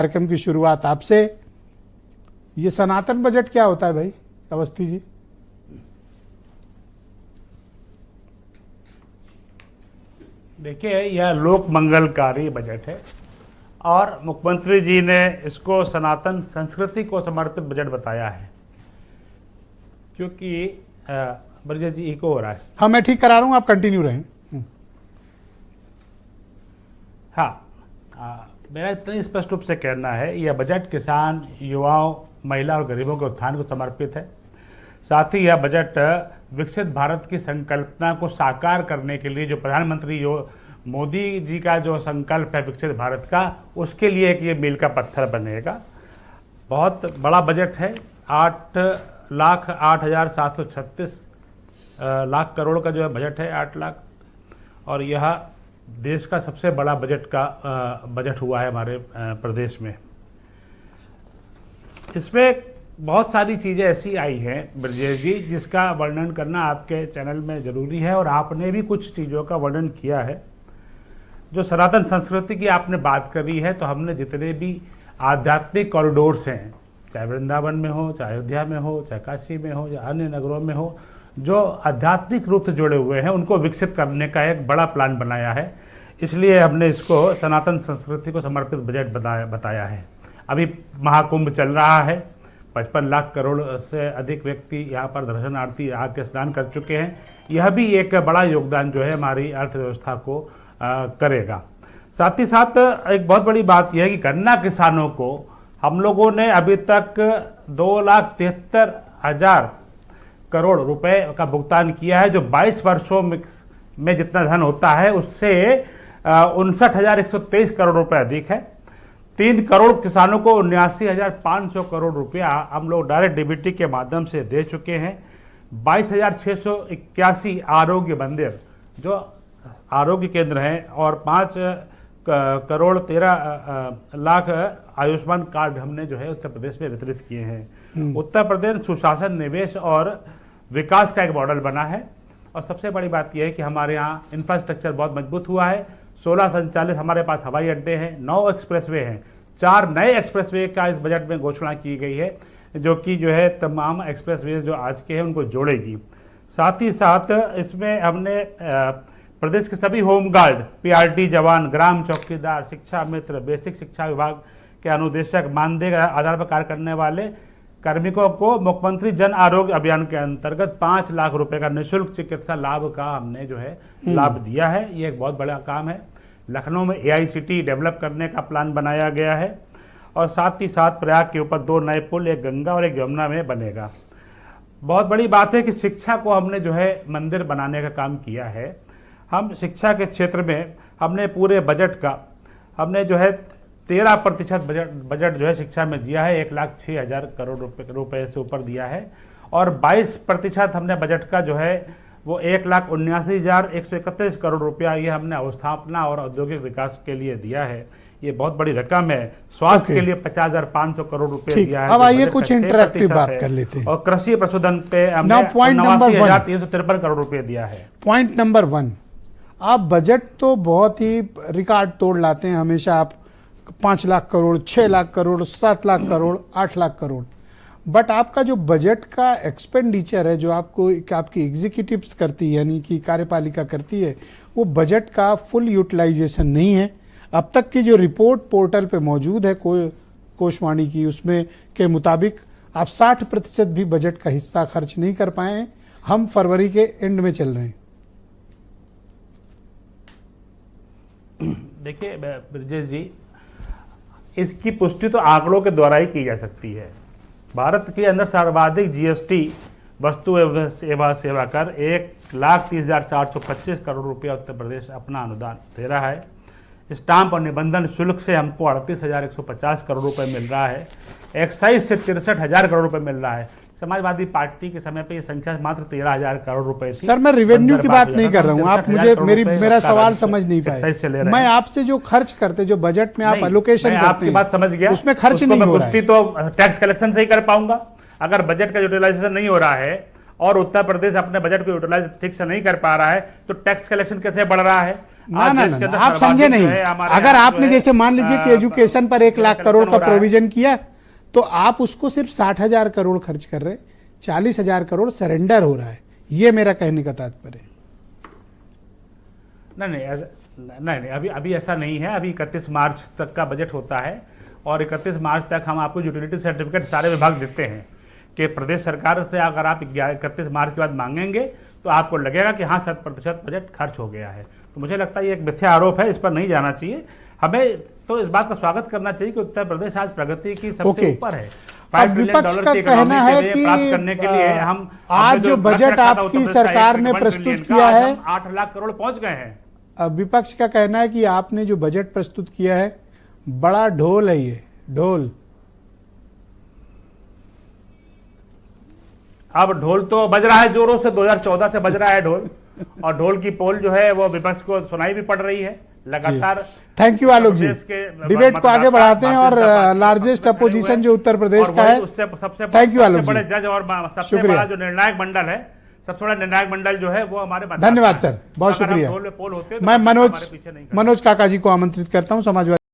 कार्यक्रम की शुरुआत आपसे। ये सनातन बजट क्या होता है भाई अवस्थी जी? देखिए, यह लोक मंगलकारी बजट है और मुख्यमंत्री जी ने इसको सनातन संस्कृति को समर्पित बजट बताया है। क्योंकि ब्रजेश जी इको हो रहा है। हाँ, मैं ठीक करा रहा हूँ, आप कंटिन्यू रहें। हाँ, मेरा इतना स्पष्ट रूप से कहना है, यह बजट किसान, युवाओं, महिला और गरीबों के उत्थान को समर्पित है। साथ ही यह बजट विकसित भारत की संकल्पना को साकार करने के लिए जो प्रधानमंत्री मोदी जी का जो संकल्प है विकसित भारत का, उसके लिए एक ये मील का पत्थर बनेगा। बहुत बड़ा बजट है। 8,08,736 लाख करोड़ का जो है बजट है, 8 लाख। और यह देश का सबसे बड़ा बजट हुआ है हमारे प्रदेश में। इसमें बहुत सारी चीज़ें ऐसी आई हैं ब्रजेश जी, जिसका वर्णन करना आपके चैनल में ज़रूरी है, और आपने भी कुछ चीज़ों का वर्णन किया है। जो सनातन संस्कृति की आपने बात करी है, तो हमने जितने भी आध्यात्मिक कॉरिडोर्स हैं, चाहे वृंदावन में हो, चाहे अयोध्या में हो, चाहे काशी में हो, या अन्य नगरों में हो, जो आध्यात्मिक रूप से जुड़े हुए हैं, उनको विकसित करने का एक बड़ा प्लान बनाया है। इसलिए हमने इसको सनातन संस्कृति को समर्पित बजट बताया है। अभी महाकुंभ चल रहा है, 55 लाख करोड़ से अधिक व्यक्ति यहाँ पर दर्शनार्थी आके स्नान कर चुके हैं। यह भी एक बड़ा योगदान जो है हमारी अर्थव्यवस्था को करेगा। साथ ही साथ एक बहुत बड़ी बात यह है कि गन्ना किसानों को हम लोगों ने अभी तक 2,73,000 करोड़ रुपए का भुगतान किया है, जो 22 वर्षों में जितना धन होता है उससे 59,123 करोड़ रुपए अधिक है। 3 करोड़ किसानों को 79,500 करोड़ रुपया हम लोग डायरेक्ट डीबीटी के माध्यम से दे चुके हैं। 22,681 आरोग्य मंदिर जो आरोग्य केंद्र हैं, और 5 करोड़ 13 लाख आयुष्मान कार्ड हमने जो है उत्तर प्रदेश में वितरित किए हैं। उत्तर प्रदेश सुशासन, निवेश और विकास का एक मॉडल बना है। और सबसे बड़ी बात यह है कि हमारे यहाँ इंफ्रास्ट्रक्चर बहुत मजबूत हुआ है। 16 संचालित हमारे पास हवाई अड्डे हैं, 9 एक्सप्रेसवे हैं, 4 नए एक्सप्रेसवे का इस बजट में घोषणा की गई है, जो कि जो है तमाम एक्सप्रेसवे जो आज के हैं उनको जोड़ेगी। साथ ही साथ इसमें हमने प्रदेश के सभी होमगार्ड, पीआरटी जवान, ग्राम चौकीदार, शिक्षा मित्र, बेसिक शिक्षा विभाग के अनुदेशक, मानदेय आधार पर कार्य करने वाले कार्मिकों को मुख्यमंत्री जन आरोग्य अभियान के अंतर्गत 5 लाख रुपए का निःशुल्क चिकित्सा लाभ का हमने जो है लाभ दिया है। ये एक बहुत बड़ा काम है। लखनऊ में AICT डेवलप करने का प्लान बनाया गया है, और साथ ही साथ प्रयाग के ऊपर 2 नए पुल, एक गंगा और एक यमुना में बनेगा। बहुत बड़ी बात है कि शिक्षा को हमने जो है मंदिर बनाने का काम किया है। हम शिक्षा के क्षेत्र में हमने पूरे बजट का हमने जो है 13% बजट जो है शिक्षा में दिया है, 1,06,000 करोड़ रुपए से ऊपर दिया है। और 22% हमने बजट का जो है वो 1,79,131 करोड़ रुपया ये हमने अवस्थापना और औद्योगिक विकास के लिए दिया है। ये बहुत बड़ी रकम है। स्वास्थ्य के लिए 50,500 करोड़ रुपए दिया है। अब आइए कुछ इंटरैक्टिव बात कर लेते हैं। और कृषि प्रशुधन पे हमने 89,353 करोड़ रुपए दिया है। पॉइंट नंबर 1, आप बजट तो बहुत ही रिकॉर्ड तोड़ लाते हैं हमेशा। आप 5 लाख करोड़, 6 लाख करोड़, 7 लाख करोड़, 8 लाख करोड़, बट आपका जो बजट का एक्सपेंडिचर है, जो आपकी एग्जीक्यूटिव्स करती है, यानी कि कार्यपालिका करती है, वो बजट का फुल यूटिलाइजेशन नहीं है। अब तक की जो रिपोर्ट पोर्टल पे मौजूद है कोषवाणी की, उसमें के मुताबिक आप 60% भी बजट का हिस्सा खर्च नहीं कर पाए हैं। हम फरवरी के एंड में चल रहे हैं। देखिए ब्रजेश जी, इसकी पुष्टि तो आंकड़ों के द्वारा ही की जा सकती है। भारत के अंदर सर्वाधिक GST वस्तु एवं सेवा कर 1,30,425 करोड़ रुपया उत्तर प्रदेश अपना अनुदान दे रहा है। स्टाम्प और निबंधन शुल्क से हमको 38,150 करोड़ रुपए मिल रहा है। एक्साइज से 63,000 करोड़ रुपए मिल रहा है। समाजवादी पार्टी के समय पे ये संख्या मात्र 13,000 करोड़ रुपए थी। सर, मैं रेवेन्यू की बात नहीं कर रहा हूँ, आप मुझे मेरा सवाल समझ नहीं पाए। मैं आपसे जो खर्च करते, जो बजट में आप एलोकेशन करते आपकी बात समझ गया, उसमें खर्च नहीं हो रहा है। तो टैक्स कलेक्शन से ही कर पाऊंगा। अगर बजट का यूटिलाइजेशन नहीं हो रहा है और उत्तर प्रदेश अपने बजट को यूटिलाइज ठीक से नहीं कर पा रहा है, तो टैक्स कलेक्शन कैसे बढ़ रहा है? ना आज ना देश ना के ना, अंदर आप समझे सर्वाधिक नहीं। जो है हमारे अगर यहाँ जो आपने है, जैसे मान लीजिए कि एजुकेशन पर 1 लाख करोड़ का हो रहा है। प्रोविजन किया, तो आप उसको सिर्फ 60,000 करोड़ खर्च कर रहे, 40,000 करोड़ सरेंडर हो रहा है। ये मेरा कहने का तात्पर्य है। नहीं, अभी ऐसा नहीं है। अभी 31 मार्च तक का बजट होता है और 31 मार्च तक हम आपको यूटिलिटी सर्टिफिकेट सारे विभाग देते हैं कि प्रदेश सरकार से अगर आप 31 मार्च के बाद मांगेंगे तो आपको लगेगा कि हाँ 100% बजट खर्च हो गया है। तो मुझे लगता है ये एक मिथ्या आरोप है, इस पर नहीं जाना चाहिए। हमें तो इस बात का स्वागत करना चाहिए कि उत्तर प्रदेश आज प्रगति की सबसे ऊपर है। अब विपक्ष का कहना है कि प्राप्त करने के लिए हम आज जो बजट आपकी सरकार ने प्रस्तुत किया है, 8 लाख करोड़ पहुंच गए हैं। अब विपक्ष का कहना है कि आपने जो बजट प्रस्तुत किया है बड़ा ढोल है, ये ढोल। अब ढोल तो बज रहा है जोरों से, 2014 से बज रहा है ढोल, और ढोल की पोल जो है वो विपक्ष को सुनाई भी पड़ रही है लगातार। Thank you Alok ji. Debate को आगे बढ़ाते हैं और लार्जेस्ट अपोजिशन जो उत्तर प्रदेश का है, थैंक यू आलोक जी। बड़े जज और सबसे बड़ा जो निर्णायक मंडल है, सबसे बड़ा निर्णायक मंडल जो है वो हमारे धन्यवाद सर, बहुत शुक्रिया। पोल होते मैं मनोज काका जी को आमंत्रित करता हूं, समाजवादी